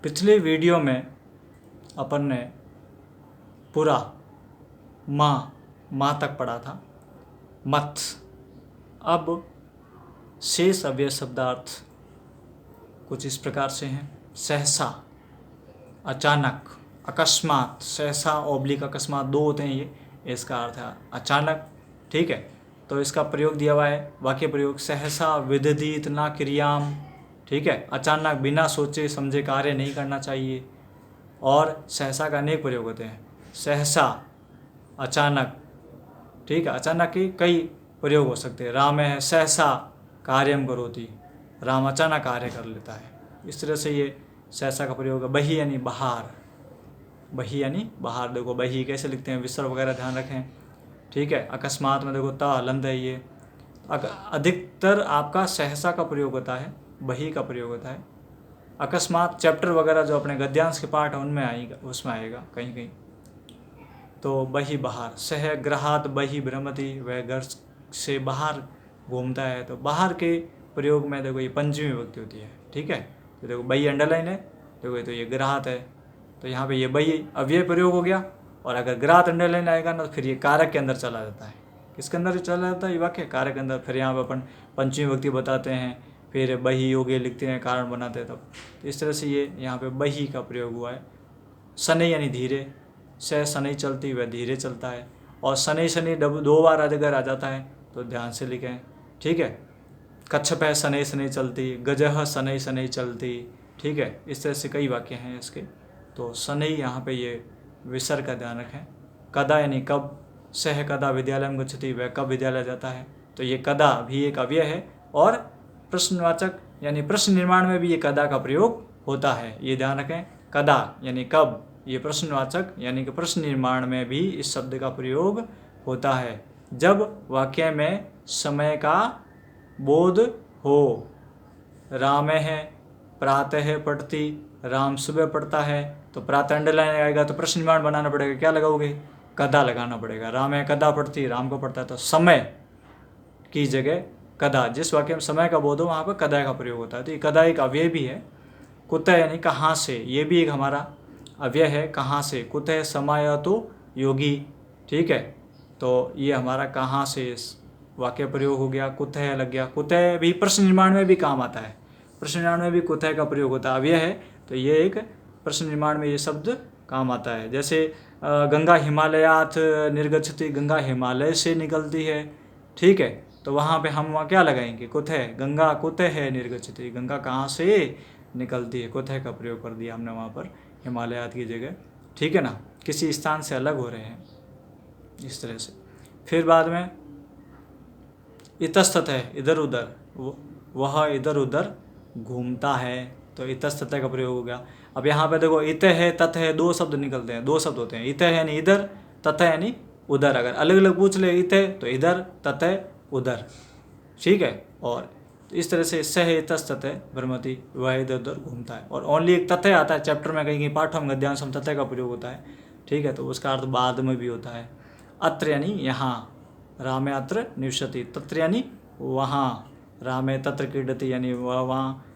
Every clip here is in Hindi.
पिछले वीडियो में अपन ने पूरा माँ तक पढ़ा था, मत। अब शेष अव्यय शब्दार्थ कुछ इस प्रकार से हैं। सहसा, अचानक, अकस्मात। सहसा ओब्लिक अकस्मात दो होते हैं, ये इसका अर्थ है अचानक। ठीक है, तो इसका प्रयोग दिया हुआ है, वाक्य प्रयोग सहसा विदधीत न क्रियाम। ठीक है, अचानक बिना सोचे समझे कार्य नहीं करना चाहिए। और सहसा का अनेक प्रयोग होते हैं, सहसा अचानक। ठीक है, अचानक के कई प्रयोग हो सकते हैं। राम है सहसा कार्यम करोति, राम अचानक कार्य कर लेता है। इस तरह से ये सहसा का प्रयोग है। बही यानी बाहर, बही यानी बाहर। देखो बही कैसे लिखते हैं, विसर्ग वगैरह ध्यान रखें। ठीक है, अकस्मात में देखो ता हलंत है ये। अधिकतर आपका सहसा का प्रयोग होता है, बही का प्रयोग होता है। अकस्मात चैप्टर वगैरह जो अपने गद्यांश के पाठ हैं उनमें आएगा, उसमें आएगा कहीं कहीं। तो बही बाहर, सह ग्रहात बही भ्रमति, वह घर से बाहर घूमता है। तो बाहर के प्रयोग में देखो ये पंचमी विभक्ति होती है। ठीक है, तो देखो बही अंडरलाइन है, देखो तो ये ग्राहत है, तो यहाँ पे ये बही अव्यय प्रयोग हो गया। और अगर ग्राहत अंडरलाइन आएगा ना तो फिर ये कारक के अंदर चला जाता है। किसके अंदर चला जाता है ये वाक्य? कारक के अंदर। फिर यहाँ पे अपन पंचमी विभक्ति बताते हैं, फिर बही योगे लिखते हैं, कारण बनाते हैं तब। तो इस तरह से ये यहाँ पे बही का प्रयोग हुआ है। शनि यानी धीरे, से शनि चलती, वह धीरे चलता है। और शनि शनि दो बार अगर आ जाता है तो ध्यान से लिखें। ठीक है, कच्छप है शनि शनि चलती, गजह शनि शनि चलती। ठीक है, इस तरह से कई वाक्य हैं इसके। तो शनि यहाँ पे ये विसर्ग का ध्यान रखें। कदा यानी कब, सह कदा विद्यालय में गच्छति, वह कब विद्यालय जाता है। तो ये कदा भी एक अव्यय है। और प्रश्नवाचक यानी प्रश्न निर्माण में भी ये कदा का प्रयोग होता है, ये ध्यान रखें। कदा यानी कब, ये प्रश्नवाचक यानी कि प्रश्न निर्माण में भी इस शब्द का प्रयोग होता है, जब वाक्य में समय का बोध हो। राम है प्रातः पढ़ती, राम सुबह पढ़ता है। तो प्रातः अंडरलाइन आएगा तो प्रश्न निर्माण बनाना पड़ेगा, क्या लगाओगे? कदा लगाना पड़ेगा। राम है कदा पढ़ती, राम को पढ़ता है, तो समय की जगह कदा। जिस वाक्य में समय का बोध हो वहाँ पर कदा का प्रयोग होता है। तो ये कदा एक अव्यय भी है। कुतः यानी कहाँ से, ये भी एक हमारा अव्यय है, कहाँ से। कुतः समायतो योगी। ठीक है, तो ये हमारा कहाँ से वाक्य प्रयोग हो गया, कुतः लग गया। कुतः भी प्रश्न निर्माण में भी काम आता है, प्रश्न निर्माण में भी कुतः का प्रयोग होता है, अव्यय है। तो ये एक प्रश्न निर्माण में ये शब्द काम आता है। जैसे गंगा हिमालयात निर्गच्छति, गंगा हिमालय से निकलती है। ठीक है, तो वहाँ पे हम क्या लगाएंगे? कुतः। गंगा कुतः है निर्गच्छति, गंगा कहाँ से निकलती है, कुतः का प्रयोग कर दिया हमने वहाँ पर हिमालयात की जगह। ठीक है ना, किसी स्थान से अलग हो रहे हैं इस तरह से। फिर बाद में इतस्तत है, इधर उधर, वह इधर उधर घूमता है। तो इतस्तत का प्रयोग हो गया। अब यहाँ पे देखो इत है तथ है, दो शब्द निकलते हैं, दो शब्द होते हैं। इत है यानी इधर, तथ यानी उधर। अगर अलग अलग पूछ ले इत है तो इधर, तथ है उधर। ठीक है, और इस तरह से सह इतस्तत भ्रमति, वह इधर उधर घूमता है। और ओनली एक तथ्य आता है चैप्टर में, कहीं कहीं पाठों में गद्यांश में तथ्य का प्रयोग होता है। ठीक है, तो उसका अर्थ बाद में भी होता है। अत्र यानी यहाँ, रामे अत्र निवसति, तत्र यानी वहाँ, रामे तत्र क्रीडति यानी वह वहाँ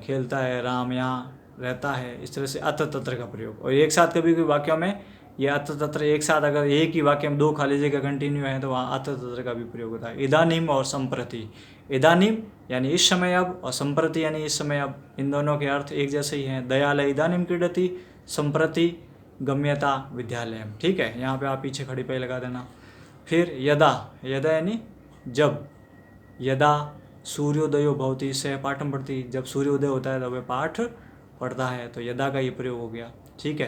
खेलता है, राम यहाँ रहता है। इस तरह से अत्र तत्र का प्रयोग। और एक साथ कभी कभी वाक्यों में ये अत्र तत्र एक साथ, अगर एक ही वाक्य में दो खाली जगह कंटिन्यू है तो वहाँ अत्र तत्र का भी प्रयोग होता है। इदानीम और संप्रति, इदानीम यानी इस समय अब, और संप्रति यानी इस समय अब, इन दोनों के अर्थ एक जैसे ही हैं। दयालय इदानीम क्रीडति, संप्रति गम्यता विद्यालयम। ठीक है, यहाँ पे आप पीछे खड़ी पे लगा देना। फिर यदा, यदा यानी जब, यदा सूर्योदयो भवति सह पाठम पढ़ती, जब सूर्योदय होता है तब वह पाठ पढ़ता है। तो यदा का ये प्रयोग हो गया। ठीक है,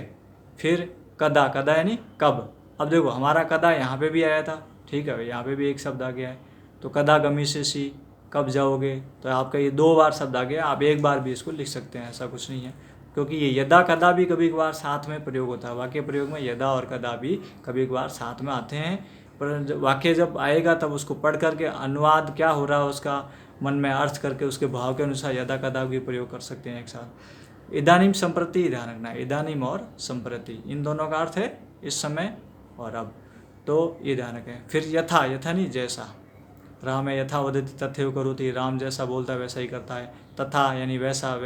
फिर कदा, कदा यानी कब। अब देखो हमारा कदा यहाँ पे भी आया था। ठीक है, यहाँ पे भी एक शब्द आ गया है। तो कदा गमिष्यसि, कब जाओगे। तो आपका ये दो बार शब्द आ गया, आप एक बार भी इसको लिख सकते हैं, ऐसा कुछ नहीं है। क्योंकि ये यदा कदा भी कभी कभार साथ में प्रयोग होता है। वाक्य प्रयोग में यदा और कदा भी कभी कभार साथ में आते हैं। पर वाक्य जब आएगा तब उसको पढ़ करके अनुवाद क्या हो रहा है उसका मन में अर्थ करके उसके भाव के अनुसार यदा कदा भी प्रयोग कर सकते हैं एक साथ। इदानीम संप्रति ध्यान रखना, इदानीम और संप्रति इन दोनों का अर्थ है इस समय और अब। तो ये ध्यान रखें। फिर यथा, यथा नहीं जैसा, राम यथा वदति तथैव करोति, राम जैसा बोलता है वैसा ही करता है। तथा यानी वैसा,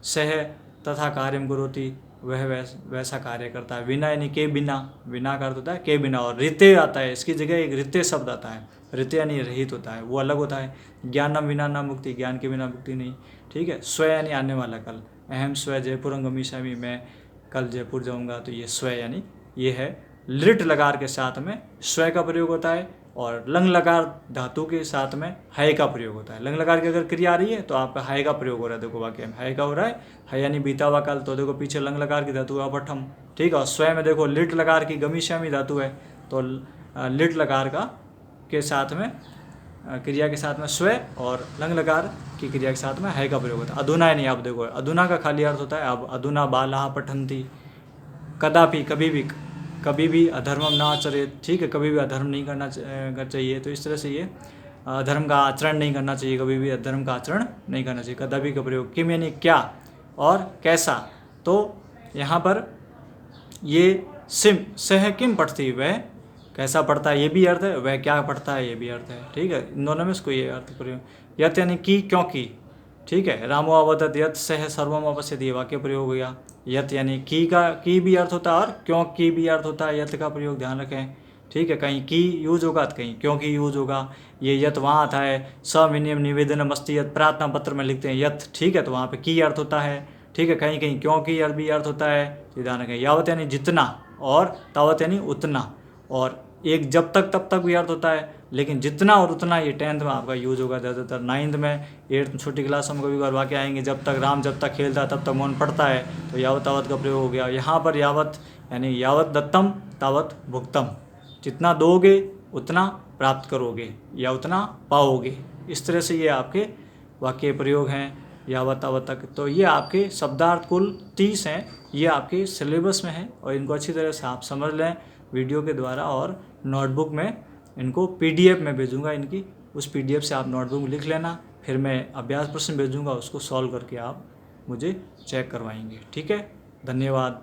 सह तथा कार्यम करोति, वह वैसा कार्य करता है। विना यानी के बिना, विना का अर्थ होता है के बिना। और ऋते आता है, इसकी जगह एक ऋते शब्द आता है, ऋते यानी रहित होता है, वो अलग होता है। ज्ञानम विना ना मुक्ति, ज्ञान के बिना मुक्ति नहीं, ठीक है। स्व यानी आने वाला कल, अहम स्व जयपुरम गमिष्यामि, मैं कल जयपुर जाऊंगा, तो ये स्व यानी ये है। लिट लकार के साथ में स्व का प्रयोग होता है और लंग लकार धातु के साथ में हय का प्रयोग होता है। लंग लकार की अगर क्रिया आ रही है तो आपका हय का प्रयोग हो रहा है। देखो वाक्य में हय का हो रहा है, हय यानी बीता हुआ काल, तो देखो पीछे लंग लकार की धातु है अपठम, ठीक है। और स्वयं में देखो लिट लकार की गमिष्यामि धातु है, तो लिट लकार का के साथ में क्रिया के साथ में स्व और लंग लकार की क्रिया के साथ में हय का प्रयोग होता है। अधुना यानी आप देखो, अधुना का खाली अर्थ होता है अब, अधुना बाला पठन्ति, कदापि कभी भी अधर्मम ना आचरेत, ठीक है, कभी भी अधर्म नहीं करना चाहिए। तो इस तरह से ये अधर्म का आचरण नहीं करना चाहिए, कभी भी अधर्म का आचरण नहीं करना चाहिए। कदापि का प्रयोग, किम यानी क्या और कैसा, तो यहाँ पर ये सिम सह किम पढ़ती, वह कैसा पढ़ता है ये भी अर्थ है, वह क्या पढ़ता है ये भी अर्थ है, ठीक है। इन दोनों में इसको ये अर्थ प्रयोग। यत यानी कि क्योंकि, ठीक है। रामो अवदत यत सह सर्वम अपश्यति, वाक्य प्रयोग हो गया। यत यानी की भी अर्थ होता है और क्यों की भी अर्थ होता है, यत का प्रयोग ध्यान रखें, ठीक है। कहीं की यूज होगा तो कहीं क्योंकि यूज होगा। ये यत वहाँ आता है, सविनियम निवेदन मस्ती यत, प्रार्थना पत्र में लिखते हैं यत, ठीक है, तो वहाँ पे की अर्थ होता है, ठीक है। कहीं कहीं क्योंकि भी अर्थ होता है, तो ध्यान रखें। यावत यानी जितना और तावत यानी उतना, और एक जब तक तब तक भी अर्थ होता है, लेकिन जितना और उतना ये 10th में आपका यूज होगा ज़्यादातर। 9th में 8th छोटी क्लास में कभी बार वाक्य आएंगे, जब तक राम जब तक खेलता है तब तक मौन पड़ता है, तो यावत तावत का प्रयोग हो गया। यहाँ पर यावत यानी यावत दत्तम तावत भुक्तम, जितना दोगे उतना प्राप्त करोगे या उतना पाओगे। इस तरह से ये आपके वाक्य प्रयोग हैं यावत तावत तक। तो ये आपके शब्दार्थ कुल 30 हैं, ये आपके सिलेबस में है और इनको अच्छी तरह से आप समझ लें वीडियो के द्वारा। और नोटबुक में इनको PDF में भेजूंगा इनकी, उस PDF से आप नोटबुक में लिख लेना, फिर मैं अभ्यास प्रश्न भेजूंगा, उसको सॉल्व करके आप मुझे चेक करवाएंगे, ठीक है। धन्यवाद।